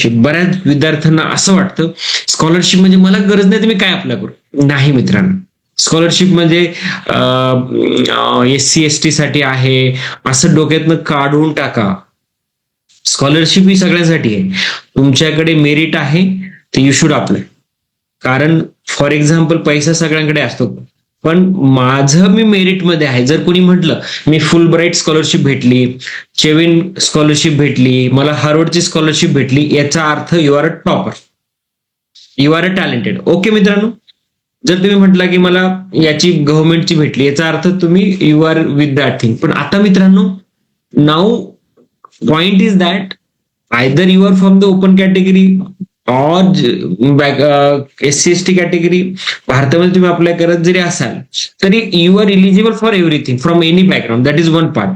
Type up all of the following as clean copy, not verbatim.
Scholarship. बऱ्याच विद्यार्थ्यांना असं वाटतं स्कॉलरशिप म्हणजे मला गरज नाही तर मी काय अप्लाय करू. नाही मित्रांनो, स्कॉलरशिप म्हणजे SC ST साठी आहे असं डोक्यातनं काढून टाका. स्कॉलरशिप ही सगळ्यांसाठी आहे. तुमच्याकडे मेरिट आहे तर यू शुड अप्लाय. कारण फॉर एक्झाम्पल पैसा सगळ्यांकडे असतो, पण माझं मी मेरिटमध्ये आहे. जर कोणी म्हटलं मी फुल ब्राईट स्कॉलरशिप भेटली, चेविन स्कॉलरशिप भेटली, मला हार्वर्डची स्कॉलरशिप भेटली, याचा earth you are a topper, you are a talented. Okay मित्रांनो, जर तुम्ही म्हटलं की मला याची गव्हर्नमेंटची भेटली, याचा अर्थ तुम्ही you are with that thing. पण आता मित्रांनो, now point is that either you are from the open category और SC ST कॅटेगरी, भारतामध्ये तुम्ही अप्लाय करत जरी असाल तरी you are eligible for everything from any background. That is one part.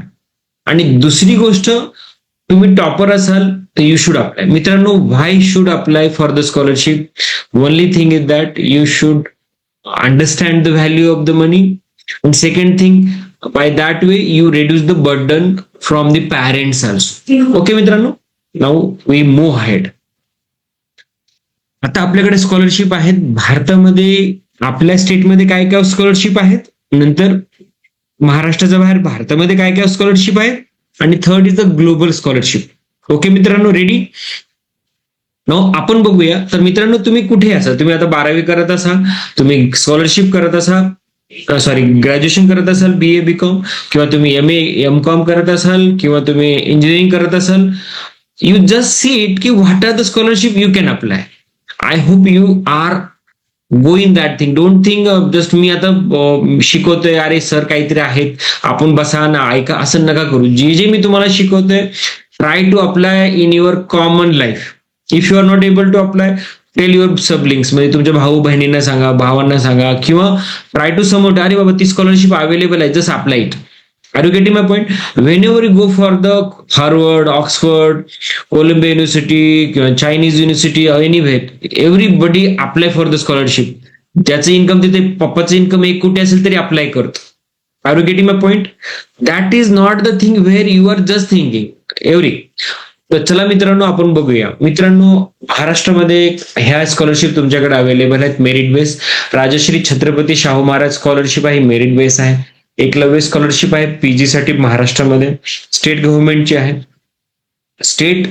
आणि दुसरी गोष्ट, तुम्ही टॉपर असाल तर यू शुड अप्लाय. मित्रांनो, why should apply for the scholarship? Only thing is that you should understand the value of the money. And second thing, by that way you reduce the burden from the parents also. Okay मित्रांनो, now we move ahead. आता आपल्याकडे scholarship आहेत भारतामध्ये. आपल्या स्टेटमध्ये काय काय scholarship आहेत, नंतर महाराष्ट्राच्या बाहेर भारतामध्ये काय काय स्कॉलरशिप आहेत, आणि third is the global scholarship. Okay मित्रांनो, रेडी? नो आपण बघूया. तर मित्रांनो, तुम्ही कुठे असाल, तुम्ही आता 12वी करत असाल, तुम्ही स्कॉलरशिप करत असाल, ग्रॅज्युएशन करत असाल BA BCom, किंवा तुम्ही MA MCom करत असाल, किंवा तुम्ही इंजिनिअरिंग करत असाल, यू जस्ट सी इट की what are the scholarship you can apply. I hope you are go in that thing. Don't think just मी आता शिकवतोय, अरे सर काहीतरी आहेत, आपण बसा ना ऐका, असं नका करू. जे जे मी तुम्हाला शिकवतोय, try to apply in your common life. If you are not able to apply, tell your siblings, म्हणजे तुमच्या भाऊ बहिणींना सांगा, भावांना सांगा, किंवा ट्राय टू समोट, अरे बाबा ती स्कॉलरशिप अवेलेबल आहे, just apply it. Are you getting my point? Whenever you go for the Harvard, Oxford, Columbia university किंवा Chinese university, anyway everybody apply for the scholarship. ज्याचं income तिथे पप्पाचं income 1 कोटी असेल तरी अप्लाय करतो. Are you getting my point? That is not the thing where you are just thinking every. तर चला मित्रांनो, आपण बघूया. मित्रांनो, महाराष्ट्रामध्ये ह्या स्कॉलरशिप तुमच्याकडे अवेलेबल आहेत merit base. Rajshri Chhatrapati Shahu Maharaj scholarship आहे, मेरिट बेस आहे. एकलव्य स्कॉलरशिप आहे PG साठी महाराष्ट्रामध्ये, स्टेट गव्हर्नमेंटची आहे. स्टेट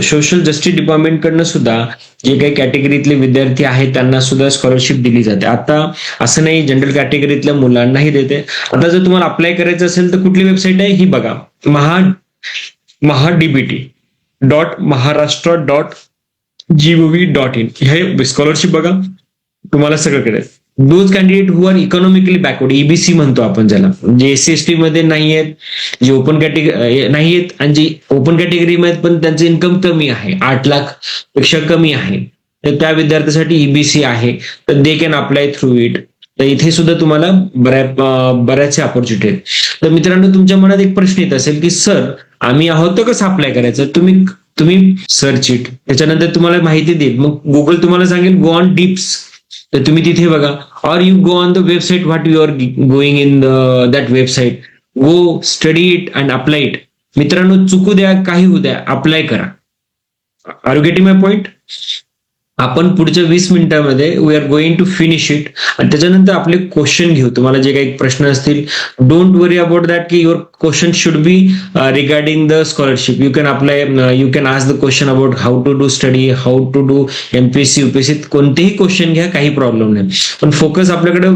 सोशल जस्टिस डिपार्टमेंट कडनं सुद्धा जे काही कॅटेगरीतले विद्यार्थी आहेत त्यांना सुद्धा स्कॉलरशिप दिली जाते. आता असं नाही जनरल कॅटेगरीतल्या मुलांनाही देते. आता जर तुम्हाला अप्लाय करायचं असेल तर कुठली वेबसाईट आहे ही बघा, mahadbt.maharashtra.gov.in. हे स्कॉलरशिप बघा, तुम्हाला सगळं कळेल. Those candidate who are economically backward, EBC म्हणतो आपण ज्याला, जे SC ST मध्ये नाही आहेत, जे ओपन कॅटेगरी नाही आहेत, आणि जे ओपन कॅटेगरीमध्ये पण त्यांचं इन्कम कमी आहे, 8 लाख पेक्षा कमी आहे, तर त्या विद्यार्थ्यासाठी EBC आहे, तर they can apply through it. तर इथे सुद्धा तुम्हाला बऱ्याचशा ऑपॉर्च्युनिटी आहेत. तर मित्रांनो, तुमच्या मनात एक प्रश्न येत असेल की सर आम्ही आहोत तर कसं अप्लाय करायचं? तुम्ही सर्च इट, त्याच्यानंतर तुम्हाला माहिती देईल. मग गुगल तुम्हाला सांगेल गो ऑन डिप्स, तर तुम्ही तिथे बघा. Or you go on the website, what you are going in that website, go study it and apply it. मित्रांनो, चुकू द्या काही होऊ द्या, अप्लाय करा. Are you getting my point? आपण पुढच्या 20 मिनिटांमध्ये we are going to finish it, आणि त्याच्यानंतर आपले क्वेश्चन घेऊ. तुम्हाला जे काही प्रश्न असतील, डोंट वरी अबाउट दॅट की your question should be regarding the scholarship. You can apply, you can ask the question about how to do study, how to do MPSC UPSC, कोणतेही क्वेश्चन घ्या, काही प्रॉब्लेम नाही. पण focus आपल्याकडे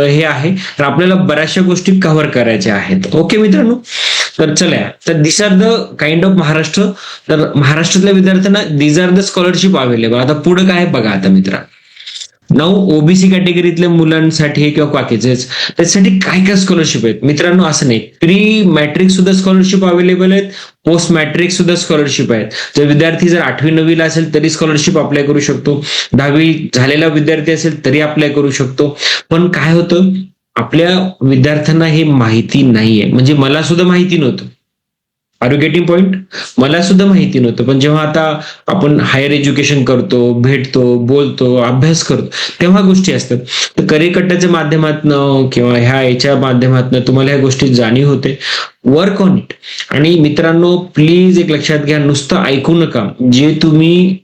हे आहे, तर आपल्याला बऱ्याचशा गोष्टी कव्हर करायच्या आहेत. ओके मित्रांनो, तर चला, तर this are the kind of Maharashtra. तर महाराष्ट्रातल्या विद्यार्थ्यांना this are the scholarship available. आता पुढे काय बघा आता मित्र, नाऊ OBC कॅटेगरीतल्या मुलांसाठी किंवा बाकीचेच त्याच्यासाठी काय काय स्कॉलरशिप आहेत. मित्रांनो, असं नाही, प्री मॅट्रिक सुद्धा स्कॉलरशिप अवेलेबल आहेत, पोस्ट मॅट्रिक सुद्धा स्कॉलरशिप आहेत. जर विद्यार्थी जर 8वी 9वी ला असेल तरी स्कॉलरशिप अप्लाय करू शकतो, 10वी झालेला विद्यार्थी असेल तरी अप्लाय करू शकतो. पण काय होतं, आपल्या विद्यार्थ्यांना हे माहिती नाहीये, म्हणजे मला सुद्धा माहिती नव्हतं. Are you getting point? मला सुद्धा माहिती नव्हतं, पण जेव्हा आता आपण हायर एज्युकेशन करतो, भेटतो, बोलतो, अभ्यास करतो, तेव्हा गोष्टी असतात. तर करिकट्टाच्या माध्यमातून किंवा याच्या माध्यमातून तुम्हाला ह्या गोष्टी जाणीव होते. Work on it. आणि मित्रांनो, प्लीज एक लक्षात घ्या, नुसतं ऐकू नका. जे तुम्ही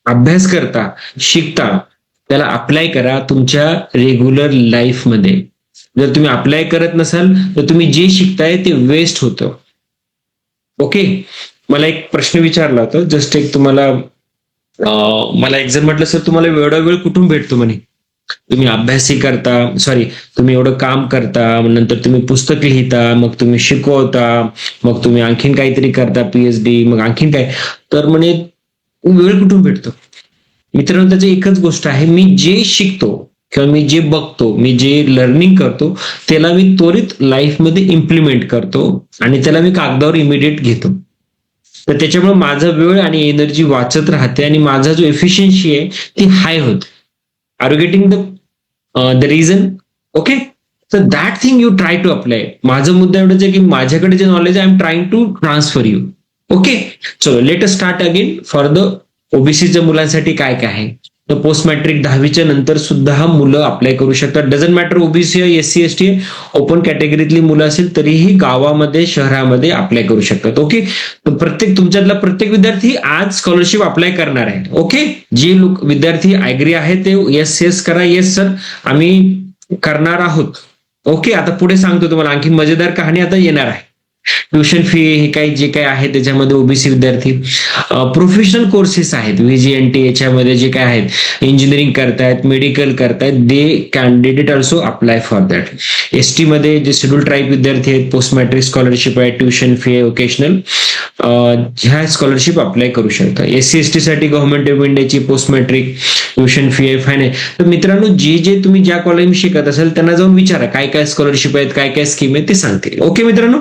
अभ्यास करता, शिकता, त्याला अप्लाय करा तुमच्या रेग्युलर लाईफमध्ये. जर तुम्ही अप्लाय करत नसाल तर तुम्ही जे शिकताय ते वेस्ट होतं. ओके. मला एक प्रश्न विचारला होता, जस्ट एक तुम्हाला, मला एक जण म्हटलं, सर तुम्हाला एवढा वेळ कुठून भेटतो म्हणे, तुम्ही अभ्यासही करता, सॉरी, तुम्ही एवढं काम करता, नंतर तुम्ही पुस्तक लिहिता, मग तुम्ही शिकवता, मग तुम्ही आणखीन काहीतरी करता, पीएचडी, मग आणखीन काय, तर म्हणे वेळ कुठून भेटतो? मित्रांनो, त्याची एकच गोष्ट आहे, मी जे शिकतो किंवा मी जे बघतो, मी जे लर्निंग करतो, त्याला मी त्वरित लाईफमध्ये इम्प्लिमेंट करतो आणि त्याला मी कागदावर इमिडिएट घेतो. तर त्याच्यामुळे माझा वेळ आणि एनर्जी वाचत राहते आणि माझा जो एफिशियन्सी आहे ती हाय होते. Are you getting the reason? Okay. तर that thing you try to apply. माझा मुद्दा एवढाच आहे की माझ्याकडे जे नॉलेज आहे, I am trying to transfer you. Okay. चलो, let us start again for the ओबीसीच्या मुलांसाठी काय काय आहे. तर पोस्ट मॅट्रिक 10वीच्या नंतर सुद्धा मुलं अप्लाय करू शकतात. Doesn't matter OBC, SC, ST, open कॅटेगरीतली मुलं असेल तरीही गावामध्ये, शहरामध्ये अप्लाय करू शकतात. ओके. तर तुमच्यातला प्रत्येक विद्यार्थी आज स्कॉलरशिप अप्लाय करणार आहे. ओके. जे लोक विद्यार्थी ऍग्री आहे ते येस येस करा. येस सर, आम्ही करणार आहोत. ओके. आता पुढे सांगतो तुम्हाला आणखी मजेदार कहाणी आता येणार आहे. ट्युशन फी हे काही जे काही आहे त्याच्यामध्ये ओबीसी विद्यार्थी, प्रोफेशनल कोर्सेस आहेत, व्हीजीएनटी, याच्यामध्ये जे काय आहेत, इंजिनिअरिंग करतायत, मेडिकल करतायत, they candidate also apply for that. ST मध्ये जे शेड्यूल ट्राईब विद्यार्थी आहेत, पोस्ट मॅट्रिक स्कॉलरशिप आहे, ट्युशन फी आहे, ओकेशनल, ह्या स्कॉलरशिप अप्लाय करू शकता. एससी एसटी साठी गव्हर्नमेंट ऑफ इंडियाची पोस्ट मॅट्रिक ट्युशन फी आहे, फाईन आहे. तर मित्रांनो, जे जे तुम्ही ज्या कॉलेज शिकत असाल त्यांना जाऊन विचारा काय काय स्कॉलरशिप आहेत, काय काय स्कीम आहेत, ते सांगतील. ओके मित्रांनो.